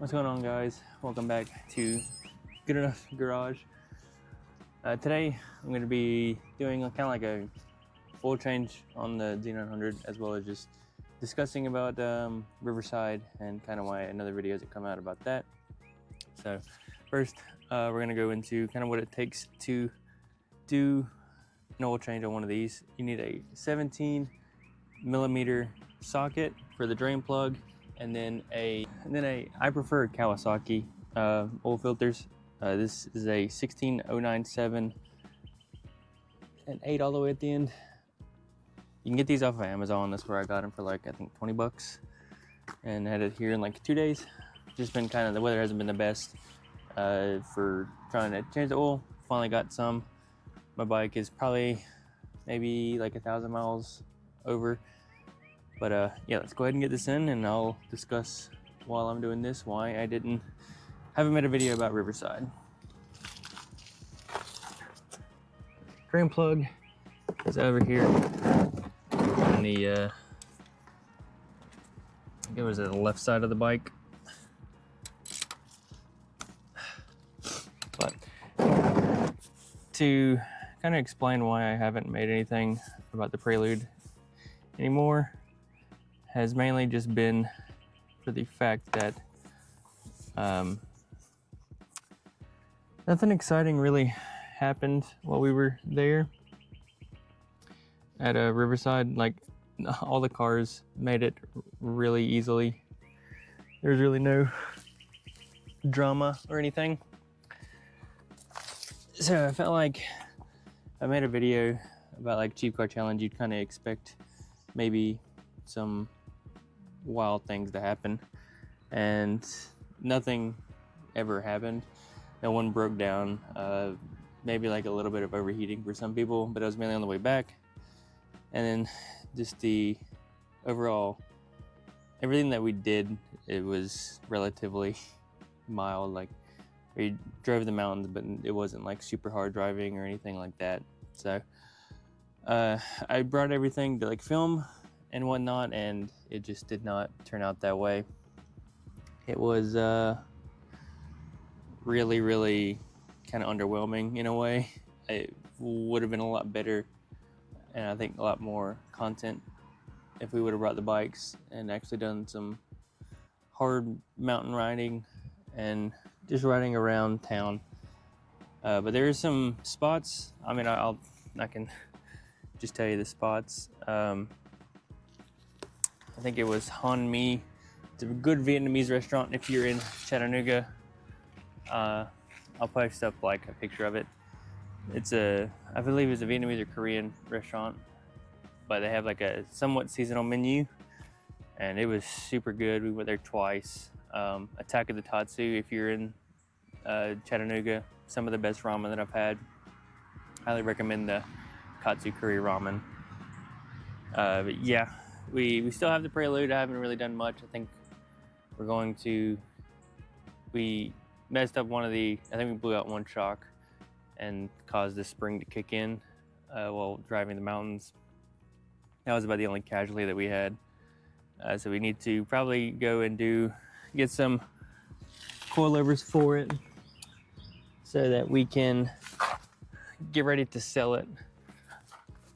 What's going on, guys? Welcome back to Good Enough Garage. Today I'm going to be doing kind of like a oil change on the Z900, as well as just discussing about Riverside and kind of why another video has come out about that. So first we're going to go into kind of what it takes to do an oil change on one of these. You need a 17mm socket for the drain plug, and then I prefer Kawasaki oil filters. This is a 16097 and 8 all the way at the end. You can get these off of Amazon. That's where I got them for like, I think 20 bucks, and had it here in like 2 days. Just been kind of, the weather hasn't been the best for trying to change the oil. Finally got some. My bike is probably maybe like 1,000 miles over. But yeah, let's go ahead and get this in, and I'll discuss while I'm doing this why I haven't made a video about Riverside. Drain plug is over here on the I think it was the left side of the bike. But to kind of explain why I haven't made anything about the Prelude anymore, has mainly just been for the fact that nothing exciting really happened while we were there at Riverside. Like, all the cars made it really easily. There's really no drama or anything. So I felt like I made a video about like Cheap Car Challenge. You'd kind of expect maybe some wild things to happen, and nothing ever happened. No one broke down. Maybe like a little bit of overheating for some people, but it was mainly on the way back. And then just the overall, everything that we did, it was relatively mild. Like, we drove the mountains, but it wasn't like super hard driving or anything like that. So I brought everything to like film and whatnot, and it just did not turn out that way. It was really kind of underwhelming in a way. It would have been a lot better, and I think a lot more content, if we would have brought the bikes and actually done some hard mountain riding and just riding around town. But there are some spots. I mean, I can just tell you the spots. I think it was Han Mi. It's a good Vietnamese restaurant if you're in Chattanooga. I'll post up like a picture of it. I believe it's a Vietnamese or Korean restaurant, but they have like a somewhat seasonal menu, and it was super good. We went there twice. Attack of the Tatsu, if you're in Chattanooga, some of the best ramen that I've had. Highly recommend the Katsu curry ramen. But yeah, we still have the Prelude. I haven't really done much. I think we messed up I think we blew out one shock and caused the spring to kick in while driving the mountains. That was about the only casualty that we had. So we need to probably go and get some coilovers for it so that we can get ready to sell it.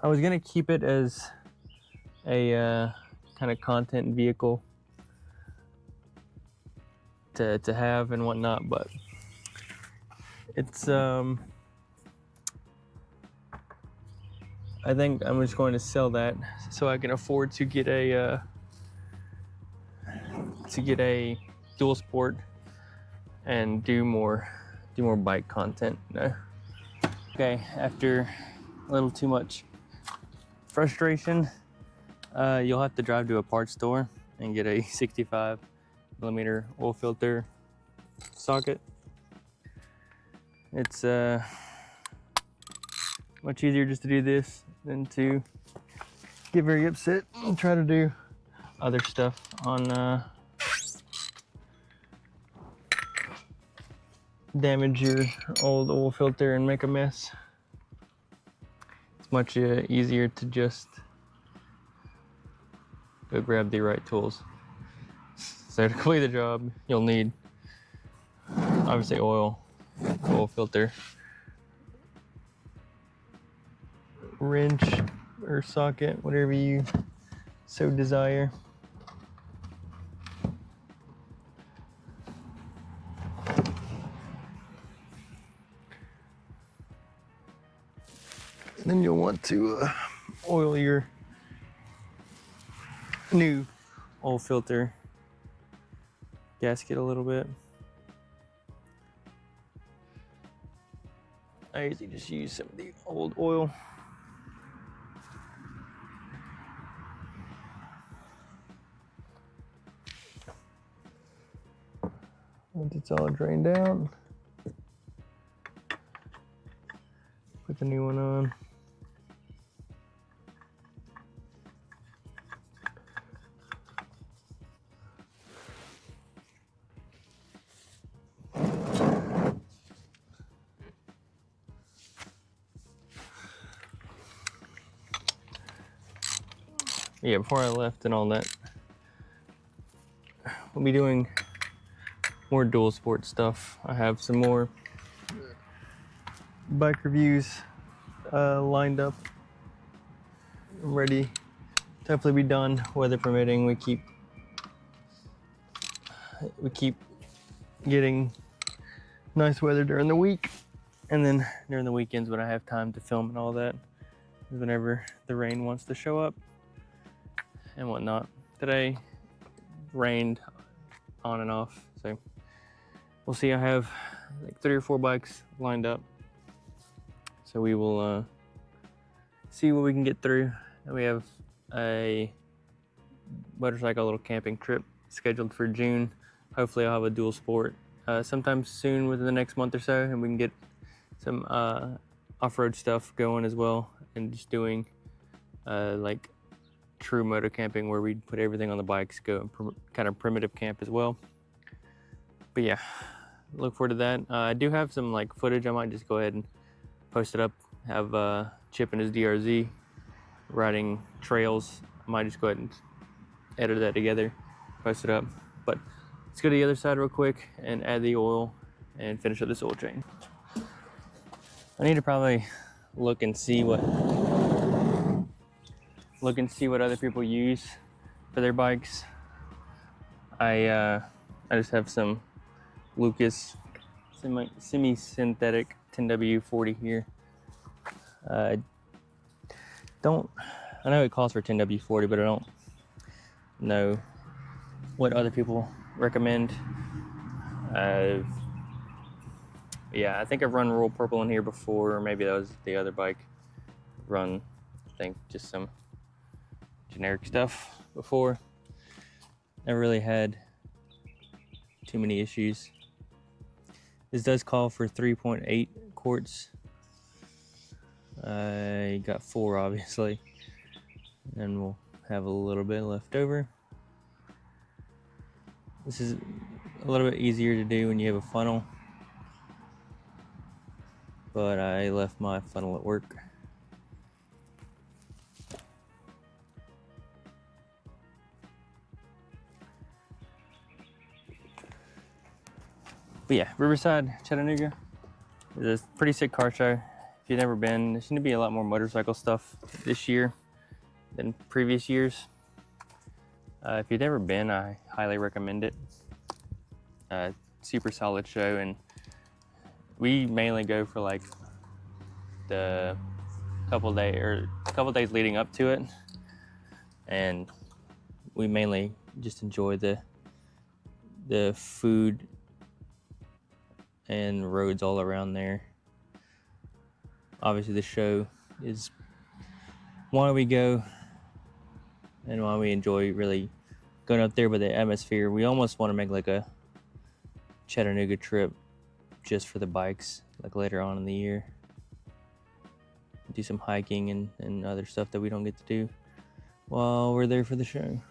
I was gonna keep it as a kind of content vehicle to have and whatnot, but it's I think I'm just going to sell that so I can afford to get a dual sport and do more bike content. No. Okay, after a little too much frustration, you'll have to drive to a parts store and get a 65mm oil filter socket. It's much easier just to do this than to get very upset and try to do other stuff on damage your old oil filter and make a mess. It's much easier to just go grab the right tools. So to complete the job, you'll need obviously oil filter, wrench or socket, whatever you so desire. Then you'll want to oil your new oil filter gasket a little bit. I usually just use some of the old oil. Once it's all drained out, put the new one on. Yeah, before I left and all that, we'll be doing more dual sport stuff. I have some more bike reviews lined up, ready to hopefully be done, weather permitting. We keep getting nice weather during the week, and then during the weekends when I have time to film and all that is whenever the rain wants to show up and whatnot. Today rained on and off, so we'll see. I have like 3 or 4 bikes lined up, so we will see what we can get through. And we have a motorcycle little camping trip scheduled for June. Hopefully I'll have a dual sport sometime soon within the next month or so, and we can get some off-road stuff going as well, and just doing like true moto camping where we put everything on the bikes, go kind of primitive camp as well. But yeah, look forward to that. I do have some like footage. I might just go ahead and post it up. Have Chip and his DRZ riding trails. I might just go ahead and edit that together, post it up. But let's go to the other side real quick and add the oil and finish up this oil change. I need to probably look and see what other people use for their bikes. I just have some Lucas semi-synthetic 10W40 here. I know it calls for 10W40, but I don't know what other people recommend. Yeah, I think I've run Royal Purple in here before, or maybe that was the other bike. Run, I think, just some generic stuff before. Never really had too many issues. This does call for 3.8 quarts. I got 4 obviously, and we'll have a little bit left over. This is a little bit easier to do when you have a funnel, but I left my funnel at work. But yeah, Riverside, Chattanooga is a pretty sick car show. If you've never been, there seems to be a lot more motorcycle stuff this year than previous years. If you've never been, I highly recommend it. Super solid show, and we mainly go for like the couple days leading up to it, and we mainly just enjoy the food and roads all around there. Obviously the show is why we go and why we enjoy really going up there, with the atmosphere. We almost want to make like a Chattanooga trip just for the bikes, like later on in the year. Do some hiking and other stuff that we don't get to do while we're there for the show.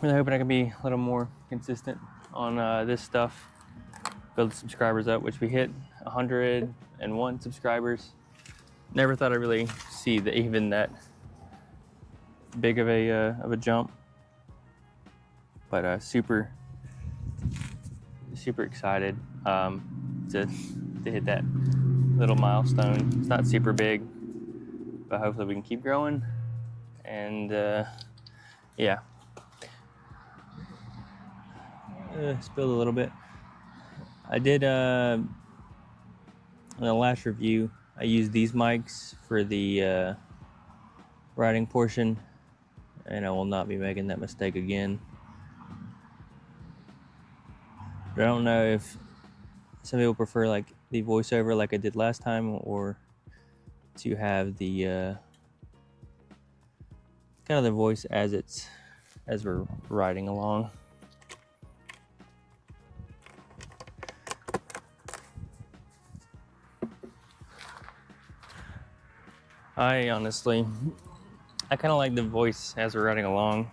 Really hoping I can be a little more consistent on this stuff. Build the subscribers up, which we hit 101 subscribers Never thought I'd really see even that big of a jump, but super excited to hit that little milestone. It's not super big, but hopefully we can keep growing. And yeah, spilled a little bit. I did in the last review, I used these mics for the riding portion, and I will not be making that mistake again. But I don't know if some people prefer like the voiceover like I did last time, or to have the kind of the voice as we're riding along. I kind of like the voice as we're riding along.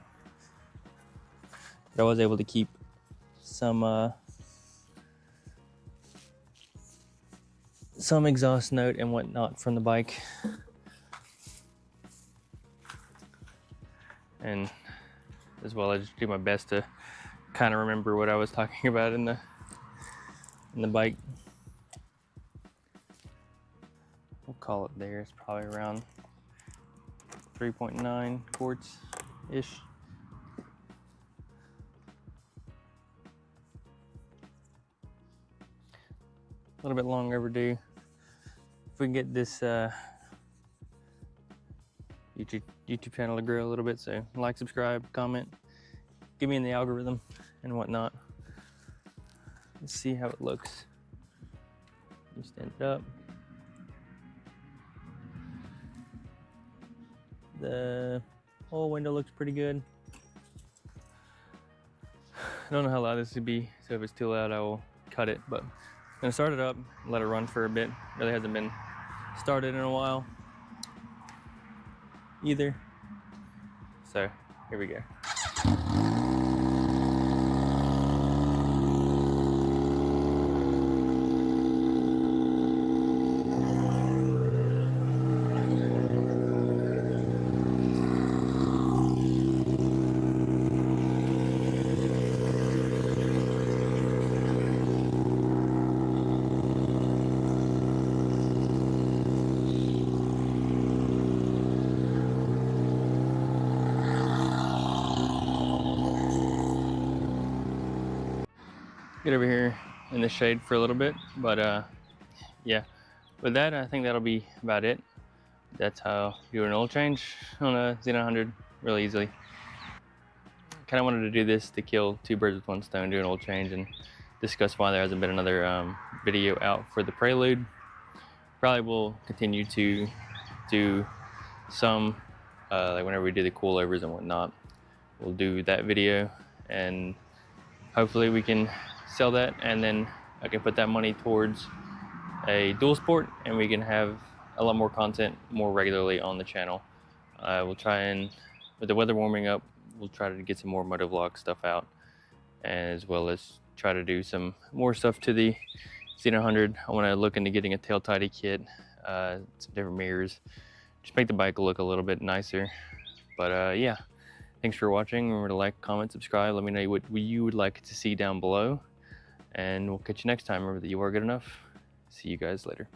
But I was able to keep some exhaust note and whatnot from the bike, and as well I just do my best to kind of remember what I was talking about in the bike. We'll call it there. It's probably around 3.9 quarts ish. A little bit long overdue. If we can get this YouTube channel to grow a little bit, so like, subscribe, comment, get me in the algorithm and whatnot. Let's see how it looks. You stand it up. The whole window looks pretty good. I don't know how loud this would be, so if it's too loud I will cut it, but I'm gonna start it up, let it run for a bit. Really hasn't been started in a while either. So here we go. Get over here in the shade for a little bit, but yeah, with that I think that'll be about it. That's how you do an oil change on a Z900 really easily. Kind of wanted to do this to kill two birds with one stone, do an oil change, and discuss why there hasn't been another video out for the Prelude. Probably will continue to do some like whenever we do the coilovers and whatnot, we'll do that video, and hopefully we can sell that, and then I can put that money towards a dual sport, and we can have a lot more content more regularly on the channel. We'll try, and with the weather warming up, we'll try to get some more motovlog stuff out, as well as try to do some more stuff to the Z900. I want to look into getting a tail tidy kit, some different mirrors, just make the bike look a little bit nicer. But yeah, thanks for watching. Remember to like, comment, subscribe. Let me know what you would like to see down below, and we'll catch you next time. Remember that you are good enough. See you guys later.